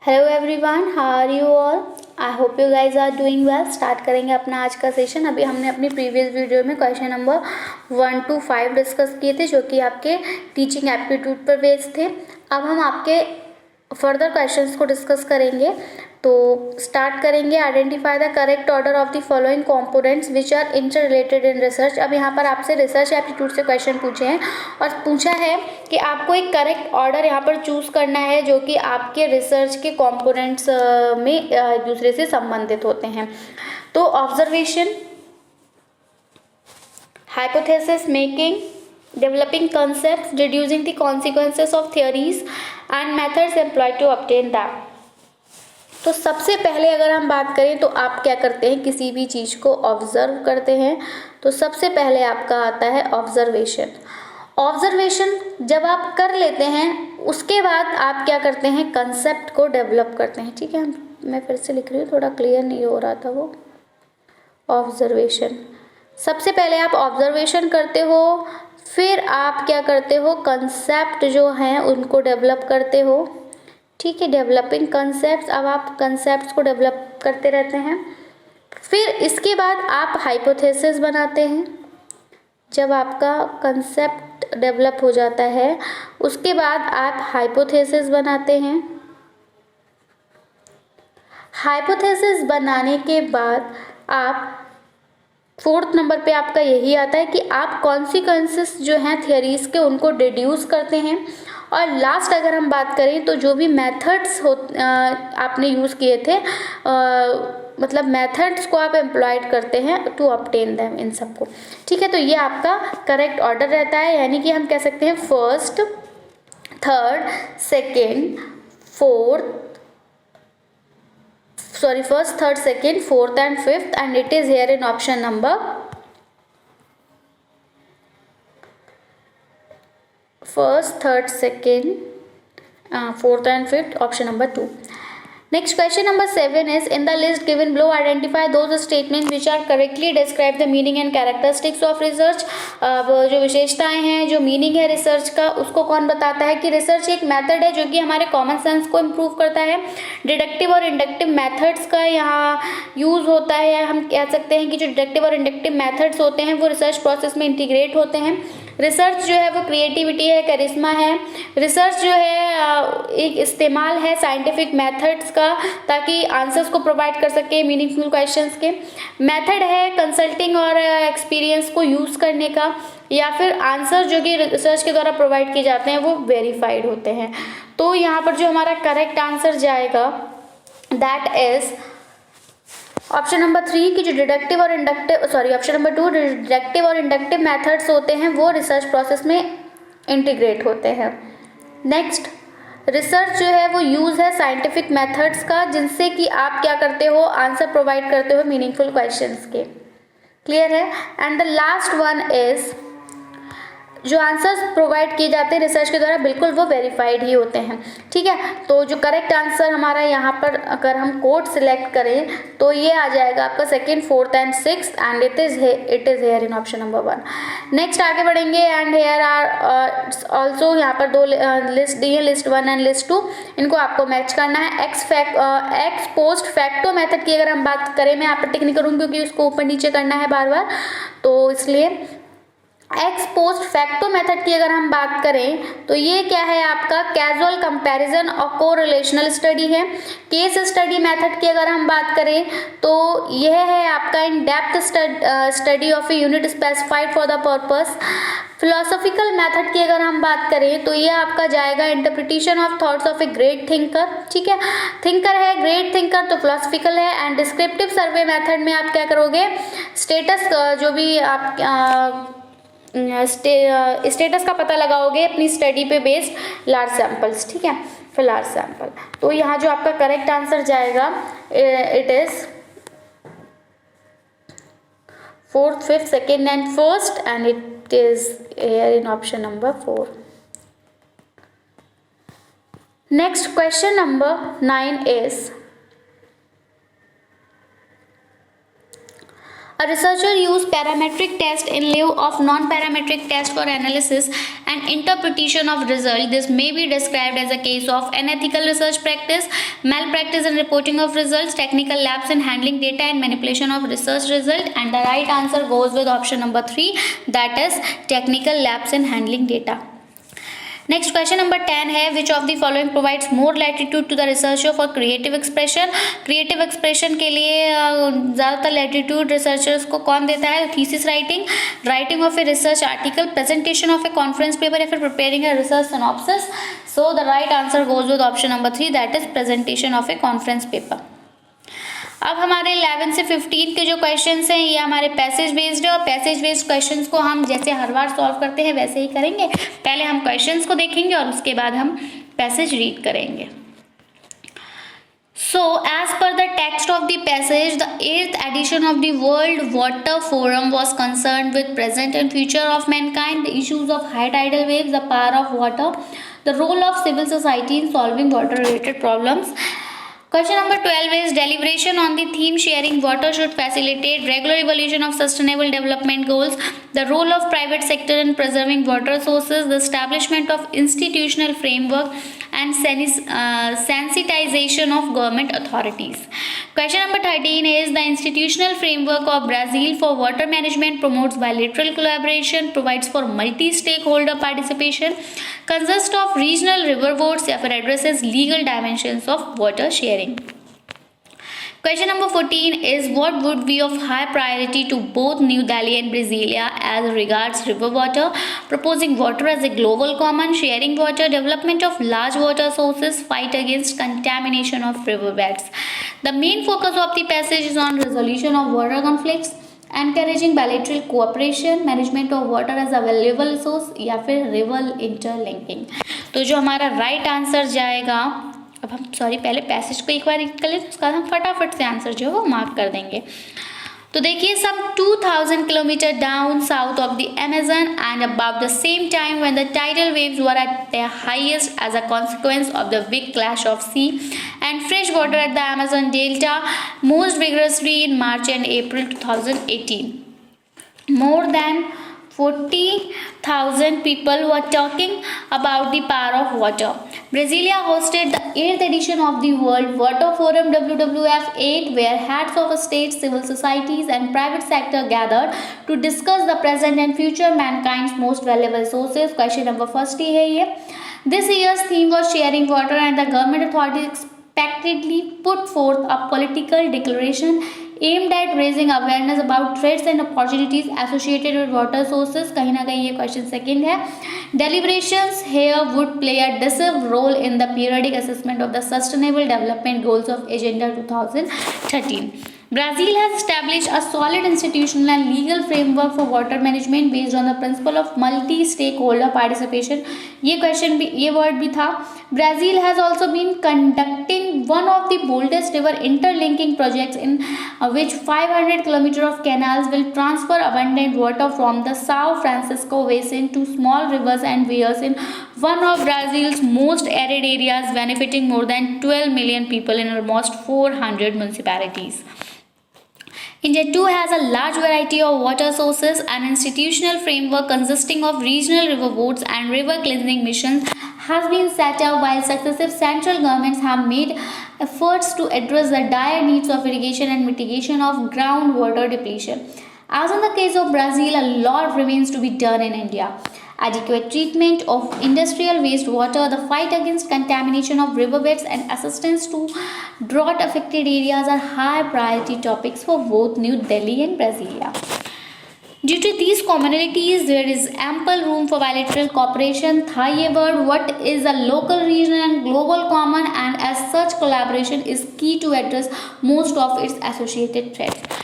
Hello everyone, how are you all? I hope you guys are doing well. Start करेंगे अपना आज का session. अभी हमने अपनी प्रीवियस वीडियो में क्वेश्चन नंबर 1 to 5 डिस्कस किए थे, जो कि आपके टीचिंग एप्टीट्यूड पर बेस्ड थे। अब हम आपके फर्दर क्वेश्चंस को डिस्कस करेंगे। तो स्टार्ट करेंगे। Identify the correct order of the following components which are inter related in research. अब यहाँ पर आपसे रिसर्च एप्टीट्यूड से क्वेश्चन पूछे हैं और पूछा है कि आपको एक करेक्ट ऑर्डर यहाँ पर चूज करना है जो कि आपके रिसर्च के कंपोनेंट्स में एक दूसरे से संबंधित होते हैं। तो observation, hypothesis making, developing concepts, deducing the consequences of theories and methods employed to obtain them। तो सबसे पहले अगर हम बात करें तो आप क्या करते हैं, किसी भी चीज़ को ऑब्जर्व करते हैं। तो सबसे पहले आपका आता है ऑब्जर्वेशन। ऑब्जर्वेशन जब आप कर लेते हैं उसके बाद आप क्या करते हैं, कंसेप्ट को डेवलप करते हैं। ठीक है, मैं फिर से लिख रही हूँ, थोड़ा क्लियर नहीं हो रहा था वो। ऑब्जर्वेशन, सबसे पहले आप ऑब्जर्वेशन करते हो, फिर आप क्या करते हो, कंसेप्ट जो हैं उनको डेवलप करते हो। ठीक है, डेवलपिंग कंसेप्ट। अब आप कंसेप्ट को डेवलप करते रहते हैं, फिर इसके बाद आप हाइपोथेसिस बनाते हैं। जब आपका कंसेप्ट डेवलप हो जाता है उसके बाद आप हाइपोथेसिस बनाते हैं। हाइपोथेसिस बनाने के बाद आप फोर्थ नंबर पे आपका यही आता है कि आप कॉन्सिक्वेंसेस जो हैं थियरीज के उनको डिड्यूस करते हैं। और लास्ट अगर हम बात करें तो जो भी मेथड्स आपने यूज़ किए थे, मतलब मेथड्स को आप एम्प्लॉयड करते हैं टू ऑब्टेन देम, इन सबको। ठीक है, तो ये आपका करेक्ट ऑर्डर रहता है। यानी कि हम कह सकते हैं first, third, second, first, third, second, fourth and fifth, and it is here in option number first, third, second, fourth and fifth, option number 2. Next, question number 7 is, in the list given below identify those statements which are correctly describe the meaning and characteristics of research। अब जो विशेषताएं हैं, जो meaning है research का, उसको कौन बताता है कि रिसर्च एक मेथड है जो कि हमारे कॉमन सेंस को इम्प्रूव करता है। डिडक्टिव और इंडक्टिव मेथड्स का यहाँ यूज़ होता है। हम कह सकते हैं कि जो डिडक्टिव और इंडक्टिव मेथड्स होते हैं वो रिसर्च प्रोसेस में इंटीग्रेट होते हैं। रिसर्च जो है वो क्रिएटिविटी है, करिश्मा है। रिसर्च जो है एक इस्तेमाल है साइंटिफिक मेथड्स का ताकि आंसर्स को प्रोवाइड कर सके मीनिंगफुल क्वेश्चंस के। मेथड है कंसल्टिंग और एक्सपीरियंस को यूज़ करने का, या फिर आंसर जो कि रिसर्च के द्वारा प्रोवाइड किए जाते हैं वो वेरीफाइड होते हैं। तो यहाँ पर जो हमारा करेक्ट आंसर जाएगा दैट इज ऑप्शन नंबर 3 की जो डिडक्टिव और इंडक्टिव, ऑप्शन नंबर 2 डिडक्टिव और इंडक्टिव मेथड्स होते हैं वो रिसर्च प्रोसेस में इंटीग्रेट होते हैं। नेक्स्ट, रिसर्च जो है वो यूज़ है साइंटिफिक मेथड्स का जिनसे कि आप क्या करते हो, आंसर प्रोवाइड करते हो मीनिंगफुल क्वेश्चंस के। क्लियर है? And the last one is, जो आंसर्स प्रोवाइड किए जाते हैं रिसर्च के द्वारा बिल्कुल वो वेरीफाइड ही होते हैं। ठीक है, तो जो करेक्ट आंसर हमारा यहाँ पर अगर हम कोड सिलेक्ट करें तो ये आ जाएगा आपका second, fourth and sixth, and it is here in option number 1। Next आगे बढ़ेंगे। एंड हेयर आर ऑल्सो, यहाँ पर 2 लिस्ट दी है, लिस्ट 1 एंड लिस्ट 2। इनको आपको मैच करना है। एक्स पोस्ट फैक्टो मेथड की अगर हम बात करें, मैं यहाँ पर टिक नहीं करूँगी क्योंकि उसको ऊपर नीचे करना है बार बार, तो इसलिए एक्स पोस्ट फैक्टो मेथड की अगर हम बात करें तो ये क्या है, आपका कैजुअल कंपैरिजन और कोरिलेशनल स्टडी है। केस स्टडी मेथड की अगर हम बात करें तो यह है आपका in depth study of a unit specified for the purpose. Philosophical method की अगर हम बात करें तो ये आपका जाएगा interpretation of thoughts of a great thinker. ठीक है, थिंकर है, ग्रेट थिंकर, तो फिलोसॉफिकल है। एंड डिस्क्रिप्टिव सर्वे मेथड में आप क्या करोगे, स्टेटस जो भी आप स्टेटस का पता लगाओगे अपनी स्टडी पे बेस्ड लार्ज सैंपल्स। ठीक है, फिर लार्ज सैंपल। तो यहाँ जो आपका करेक्ट आंसर जाएगा it is fourth, fifth, second and first, and it is here in option number 4। Next question number 9 is, a researcher used parametric test in lieu of non-parametric test for analysis and interpretation of result. This may be described as a case of unethical research practice, malpractice in reporting of results, technical lapse in handling data, and manipulation of research result. And the right answer goes with option number 3, that is technical lapse in handling data. Next question number 10 है, which of the following provides more latitude to the researcher for creative expression. Creative expression के लिए ज़्यादातर latitude researchers को कौन देता है? Thesis writing, writing of a research article, presentation of a conference paper, या फिर preparing a research synopsis. So the right answer goes with option number 3, that is presentation of a conference paper. अब हमारे 11 से 15 के जो questions हैं ये हमारे पैसेज बेस्ड है, और पैसेज बेस्ड क्वेश्चंस को हम जैसे हर बार सॉल्व करते हैं वैसे ही करेंगे. पहले हम क्वेश्चंस को देखेंगे और उसके बाद हम पैसेज रीड करेंगे. So, as per the text of the passage, the 8th edition of the World Water Forum was concerned with present and future of mankind, the issues of high tidal waves, the power of water, the role of civil society in solving water-related problems. Question number 12 is deliberation on the theme sharing water should facilitate regular evaluation of sustainable development goals, the role of private sector in preserving water sources, the establishment of institutional framework, and sensitization of government authorities. Question number 13 is the institutional framework of Brazil for water management promotes bilateral collaboration, provides for multi-stakeholder participation, consists of regional river boards, या फिर addresses legal dimensions of water sharing. Question number 14 is what would be of high priority to both New Delhi and Brasilia as regards river water, proposing water as a global common, sharing water, development of large water sources, fight against contamination of riverbeds. The main focus of the passage is on resolution of water conflicts, encouraging bilateral cooperation, management of water as a valuable resource, या फिर river interlinking. तो जो हमारा right answer जाएगा, अब हम पहले passage को एक बार रीड कर लेते हैं, उसका हम फटाफट से आंसर जो है वो मार्क कर देंगे. तो देखिए, some 2000 kilometre down south of the Amazon and about the same time when the tidal waves were at their highest as a consequence of the big clash of sea and fresh water at the Amazon Delta most vigorously in March and April 2018. More than 40,000 people were talking about the power of water. Brasilia hosted the 8th edition of the World Water Forum WWF 8, where heads of states, civil societies, and private sector gathered to discuss the present and future mankind's most valuable sources. Question number 1 है ये. This year's theme was sharing water, and the government authorities expectedly put forth a political declaration aimed at raising awareness about threats and opportunities associated with water sources. कहीं ना कहीं ये question second है. Deliberations here would play a decisive role in the periodic assessment of the Sustainable Development Goals of Agenda 2013. Brazil has established a solid institutional and legal framework for water management based on the principle of multi-stakeholder participation. ये question भी, ये word भी था. Brazil has also been conducting one of the boldest river interlinking projects in which 500 kilometers of canals will transfer abundant water from the São Francisco Basin to small rivers and weirs in one of Brazil's most arid areas, benefiting more than 12 million people in almost 400 municipalities. India too has a large variety of water sources. An institutional framework consisting of regional river boards and river cleansing missions has been set up, while successive central governments have made efforts to address the dire needs of irrigation and mitigation of groundwater depletion. As in the case of Brazil, a lot remains to be done in India. Adequate treatment of industrial wastewater, the fight against contamination of riverbeds, and assistance to drought-affected areas are high priority topics for both New Delhi and Brasilia. Due to these commonalities, there is ample room for bilateral cooperation. था ये word, what is a local, regional and global common, and as such collaboration is key to address most of its associated threats.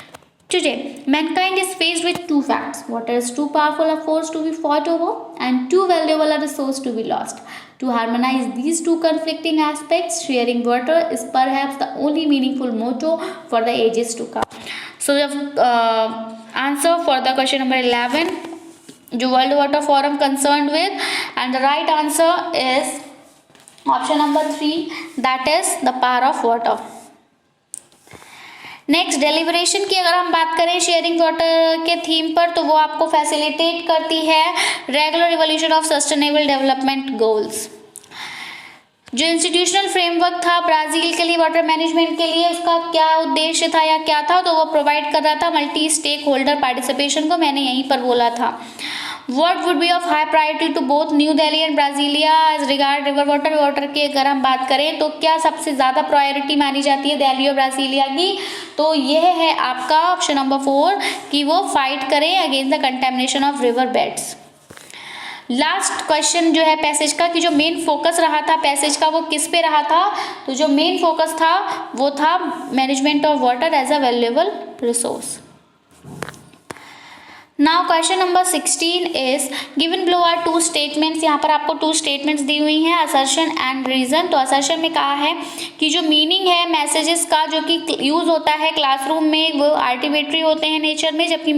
Today, mankind is faced with two facts. Water is too powerful a force to be fought over and too valuable a resource to be lost. To harmonize these two conflicting aspects, sharing water is perhaps the only meaningful motto for the ages to come. So, the answer for the question number 11, the World Water Forum concerned with, and the right answer is option number 3, that is the power of water. Next deliberation की अगर हम बात करें sharing water के theme पर, तो वो आपको फैसिलिटेट करती है regular evolution of sustainable development goals. जो इंस्टीट्यूशनल फ्रेमवर्क था ब्राजील के लिए वाटर मैनेजमेंट के लिए, उसका क्या उद्देश्य था या क्या था, तो वो प्रोवाइड कर रहा था मल्टी स्टेक होल्डर पार्टिसिपेशन को, मैंने यहीं पर बोला था। What would be of high priority to both New Delhi and Brasilia as regard river water की अगर हम बात करें तो क्या सबसे ज़्यादा प्रायोरिटी मानी जाती है दिल्ली और ब्राजीलिया की, तो यह है आपका ऑप्शन नंबर 4 कि वो फाइट करें against the contamination of river beds. Last question जो है पैसेज का कि जो मेन फोकस रहा था पैसेज का वो किस पे रहा था, तो जो मेन फोकस था वो था management of water as a valuable resource. Now question number 16 is given below are 2 statements. यहाँ पर आपको 2 स्टेटमेंट्स दी हुई हैं, असर्शन एंड रीजन। तो असर्शन में कहा है कि जो मीनिंग है मैसेजेस का जो कि यूज होता है क्लासरूम में वो आर्टिफिशियल होते हैं नेचर में, जबकि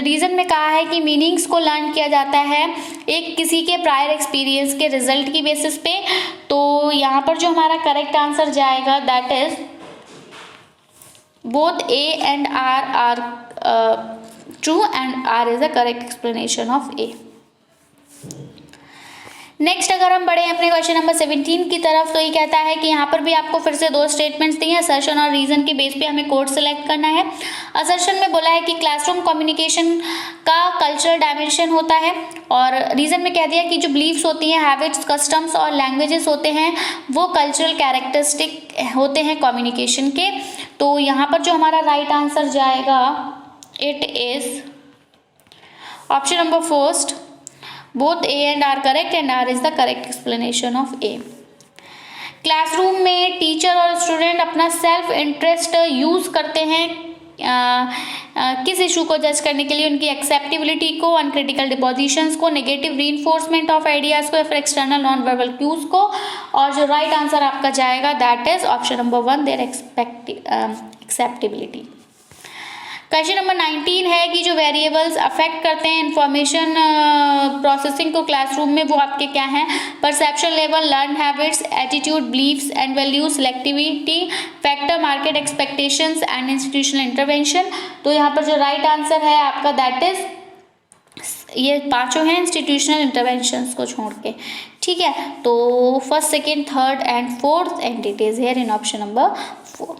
रीजन में कहा है कि मीनिंग्स को लर्न किया जाता है एक किसी के प्रायर एक्सपीरियंस के रिजल्ट की बेसिस पे। तो यहाँ पर जो हमारा करेक्ट आंसर जाएगा that is both A and R are true and R is the correct explanation of A. Next अगर हम बढ़े अपने क्वेश्चन नंबर 17 की तरफ, तो ये कहता है कि यहाँ पर भी आपको फिर से 2 स्टेटमेंट्स दी हैं, असर्शन और रीजन के बेस पे हमें कोड सेलेक्ट करना है। असर्शन में बोला है कि क्लासरूम कम्युनिकेशन का कल्चरल डायमेंशन होता है, और रीजन में कह दिया कि जो बिलीफ्स होती हैं, हैबिट्स, कस्टम्स और लैंग्वेजेस होते हैं वो कल्चरल कैरेक्टरिस्टिक होते हैं कम्युनिकेशन के। तो यहाँ पर जो हमारा राइट आंसर जाएगा it is option number first, both A and R correct and R is the correct explanation of A। Classroom में टीचर और स्टूडेंट अपना सेल्फ इंटरेस्ट यूज करते हैं किस इशू को जज करने के लिए, उनकी एक्सेप्टेबिलिटी को, अनक्रिटिकल डिपोजिशंस को, नेगेटिव रीइंफोर्समेंट ऑफ आइडियाज को या फिर एक्सटर्नल नॉन वर्बल क्यूज को। और जो राइट आंसर आपका जाएगा that is option number 1 their acceptability. Question number 19 है कि जो वेरिएबल्स अफेक्ट करते हैं इंफॉर्मेशन प्रोसेसिंग को क्लासरूम में वो आपके क्या हैं, perception level, learn habits, attitude, beliefs and values, selectivity, factor, market expectations and institutional intervention. तो यहाँ पर जो राइट आंसर है आपका दैट इज ये पांचों हैं इंस्टीट्यूशनल इंटरवेंशंस को छोड़ के, ठीक है। तो first, second, third and fourth and it is here in option number 4।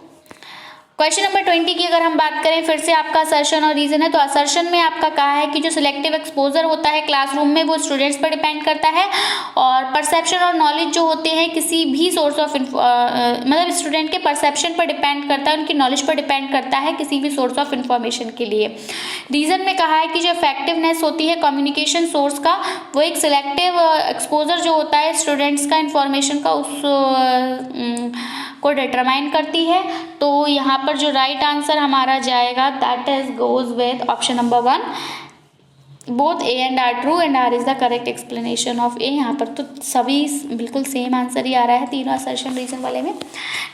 Question number 20 की अगर हम बात करें फिर से आपका असर्शन और रीजन है। तो असर्शन में आपका कहा है कि जो सिलेक्टिव एक्सपोजर होता है क्लासरूम में वो स्टूडेंट्स पर डिपेंड करता है, और परसेप्शन और नॉलेज जो होते हैं किसी भी सोर्स ऑफ मतलब स्टूडेंट के परसेप्शन पर डिपेंड करता है, उनकी नॉलेज पर डिपेंड करता है किसी भी सोर्स ऑफ इंफॉर्मेशन के लिए। रीजन में कहा है कि जो इफेक्टिवनेस होती है कम्युनिकेशन सोर्स का वो एक सिलेक्टिव एक्सपोजर जो होता है स्टूडेंट्स का इंफॉर्मेशन का उस को डिटरमाइन करती है। तो यहाँ पर जो राइट आंसर हमारा जाएगा that is goes with option number 1, both A and R true and R is the correct explanation of A। यहाँ पर तो सभी बिल्कुल सेम आंसर ही आ रहा है तीनों असर्शन रीजन वाले में।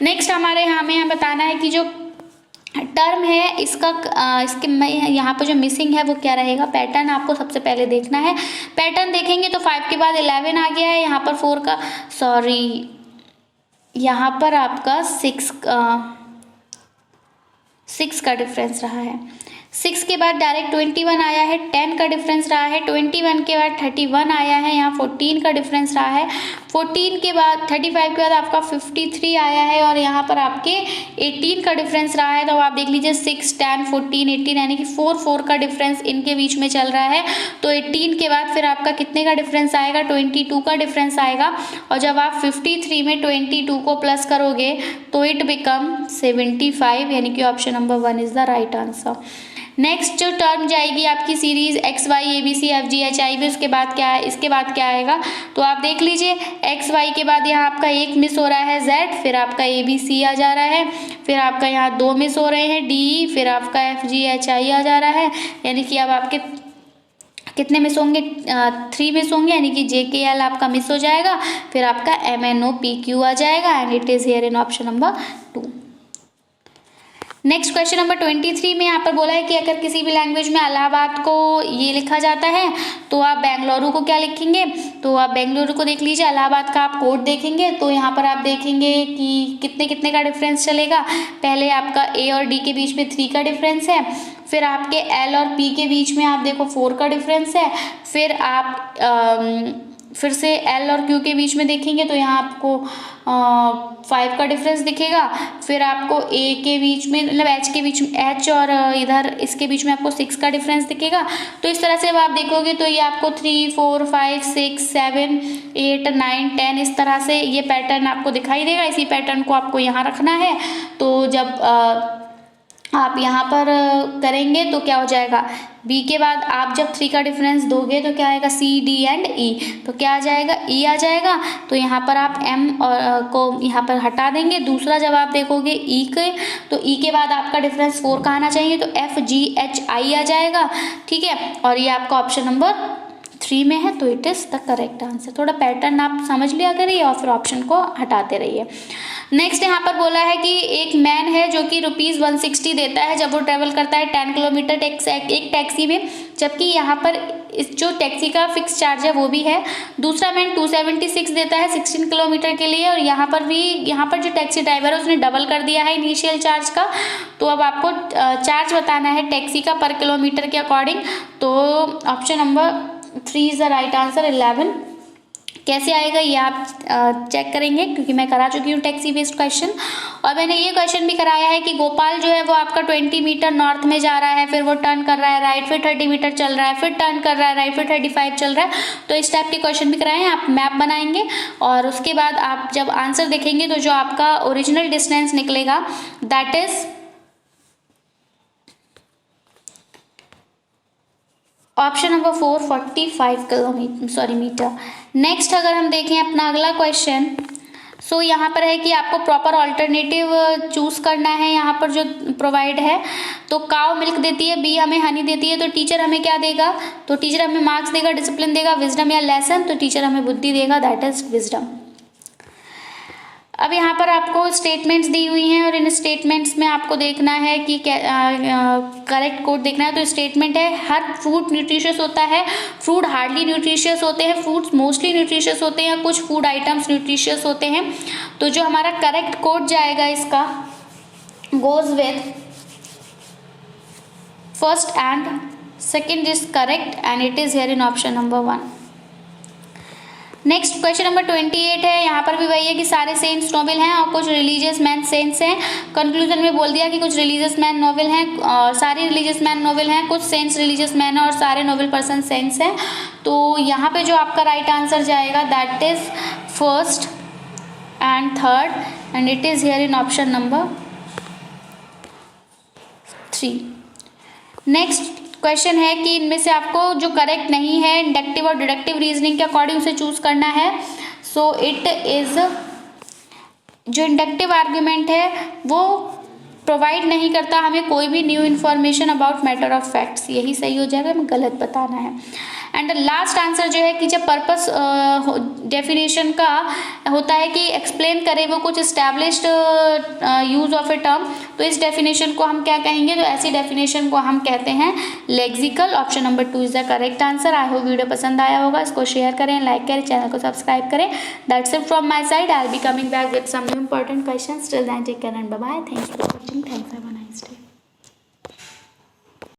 नेक्स्ट हमारे हमें बताना है कि जो टर्म है इसका इसके यहाँ पर जो मिसिंग है वो क्या रहेगा। पैटर्न आपको सबसे पहले देखना है, पैटर्न देखेंगे तो 5 के बाद 11 आ गया है, यहाँ पर 4 का यहाँ पर आपका 6 का डिफरेंस रहा है। 6 के बाद डायरेक्ट 21 आया है, 10 का डिफरेंस रहा है, 21 के बाद 31 आया है, यहाँ 14 का डिफरेंस रहा है, 14 के बाद 35 के बाद आपका 53 आया है, और यहाँ पर आपके 18 का डिफरेंस रहा है। तो आप देख लीजिए 6, 10, 14, 18 यानी कि 4 का डिफरेंस इनके बीच में चल रहा है। तो 18 के बाद फिर आपका कितने का डिफरेंस आएगा, 22 का डिफरेंस आएगा, और जब आप 53 में 22 को प्लस करोगे तो इट बिकम 75 यानी कि option number 1 is the right answer. Next जो टर्म जाएगी आपकी series XY ABC FG HI, उसके बाद क्या है, इसके बाद क्या आएगा तो आप देख लीजिए XY के बाद यहाँ आपका 1 मिस हो रहा है Z, फिर आपका ABC आ जा रहा है, फिर आपका यहाँ 2 मिस हो रहे हैं DE, फिर आपका FG HI आ जा रहा है, यानी कि अब आपके कितने मिस होंगे, 3 मिस होंगे, यानी कि JKL आपका मिस हो जाएगा, फिर आपका MNO PQ आ जाएगा and it is here in option number 2। Next question number 23 में यहाँ पर बोला है कि अगर किसी भी लैंग्वेज में इलाहाबाद को ये लिखा जाता है तो आप बेंगलुरु को क्या लिखेंगे, तो आप बेंगलुरु को देख लीजिए, इलाहाबाद का आप कोड देखेंगे तो यहाँ पर आप देखेंगे कि कितने कितने का डिफरेंस चलेगा। पहले आपका ए और डी के बीच में 3 का डिफरेंस है, फिर आपके एल और पी के बीच में आप देखो 4 का डिफरेंस है, फिर आप फिर से एल और क्यू के बीच में देखेंगे तो यहाँ आपको 5 का डिफरेंस दिखेगा, फिर आपको ए के बीच में मतलब एच के बीच में एच और इधर इसके बीच में आपको 6 का डिफरेंस दिखेगा। तो इस तरह से आप देखोगे तो ये आपको 3 4 5 6 7 8 9 10 इस तरह से ये पैटर्न आपको दिखाई देगा। इसी पैटर्न को आपको यहाँ रखना है। तो जब आप यहाँ पर करेंगे तो क्या हो जाएगा, बी के बाद आप जब 3 का डिफरेंस दोगे तो क्या आएगा, सी डी एंड ई, तो क्या आ जाएगा, ई आ जाएगा। तो यहाँ पर आप एम को यहाँ पर हटा देंगे। दूसरा जब आप देखोगे ई के, तो ई के बाद आपका डिफरेंस 4 का आना चाहिए, तो एफ जी एच आई आ जाएगा। ठीक है, और ये आपका ऑप्शन नंबर 3 में है, तो it is the correct answer. थोड़ा पैटर्न आप समझ लिया करिए और फिर ऑप्शन को हटाते रहिए। नेक्स्ट यहाँ पर बोला है कि एक मैन है जो कि ₹160 देता है जब वो ट्रेवल करता है 10 किलोमीटर एक टैक्सी में, जबकि यहाँ पर इस जो टैक्सी का फिक्स चार्ज है वो भी है। दूसरा मैन 276 देता है 16 किलोमीटर के लिए, और यहाँ पर जो टैक्सी ड्राइवर है उसने डबल कर दिया है इनिशियल चार्ज का। तो अब आपको चार्ज बताना है टैक्सी का पर किलोमीटर के अकॉर्डिंग। तो option number 3 is the right answer. 11 कैसे आएगा ये आप चेक करेंगे, क्योंकि मैं करा चुकी हूँ टैक्सी बेस्ड क्वेश्चन। और मैंने ये क्वेश्चन भी कराया है कि गोपाल जो है वो आपका 20 मीटर नॉर्थ में जा रहा है, फिर वो टर्न कर रहा है राइट, फिर 30 मीटर चल रहा है, फिर टर्न कर रहा है राइट, फिर 35 चल रहा है। तो इस टाइप के क्वेश्चन भी कराए हैं। आप मैप बनाएंगे और उसके बाद आप जब आंसर देखेंगे तो जो आपका ओरिजिनल डिस्टेंस निकलेगा that is option number 4 45 metre. Next अगर हम देखें अपना अगला क्वेश्चन, सो यहाँ पर है कि आपको प्रॉपर ऑल्टरनेटिव चूज करना है। यहाँ पर जो प्रोवाइड है, तो काव मिल्क देती है, बी हमें हनी देती है, तो टीचर हमें क्या देगा, तो टीचर हमें मार्क्स देगा, डिसिप्लिन देगा, विजडम या लेसन, तो टीचर हमें बुद्धि देगा, दैट इज विजडम। अब यहाँ पर आपको स्टेटमेंट्स दी हुई हैं और इन स्टेटमेंट्स में आपको देखना है कि करेक्ट कोड देखना है। तो स्टेटमेंट है हर फ्रूट न्यूट्रिशियस होता है, फ्रूट हार्डली न्यूट्रिशियस होते हैं, फ्रूट्स मोस्टली न्यूट्रिशियस होते हैं, कुछ फूड आइटम्स न्यूट्रिशियस होते हैं। तो जो हमारा करेक्ट कोड जाएगा इसका goes with first and second is correct and it is here in option number 1। Next question number 28 है। यहाँ पर भी वही है कि सारे सेंट्स नोबल हैं और कुछ रिलीजियस मैन सेंट्स हैं। कंक्लूजन में बोल दिया कि कुछ रिलीजियस मैन नोबल हैं और सारे रिलीजियस मैन नोबल हैं, कुछ सेंट्स रिलीजियस मैन हैं और सारे नोबल पर्सन सेंट्स हैं। तो यहाँ पे जो आपका राइट आंसर जाएगा that is first and third and it is here in option number 3। Next question है कि इनमें से आपको जो करेक्ट नहीं है इंडक्टिव और डिडक्टिव रीजनिंग के अकॉर्डिंग उसे चूज करना है। सो इट इज जो इंडक्टिव आर्ग्यूमेंट है वो प्रोवाइड नहीं करता हमें कोई भी new information about matter of facts, यही सही हो जाएगा, हमें गलत बताना है। एंड लास्ट आंसर जो है कि जब पर्पस डेफिनेशन का होता है कि एक्सप्लेन करे वो कुछ established use of a term, तो इस डेफिनेशन को हम क्या कहेंगे, तो ऐसी डेफिनेशन को हम कहते हैं lexical. Option number 2 is the correct answer. I hope video पसंद आया होगा, इसको शेयर करें, लाइक करें, चैनल को सब्सक्राइब करें। That's it from my side. I will be coming back with some new important questions. Till then take care and bye bye. Thanks for watching. Thanks, have a nice day.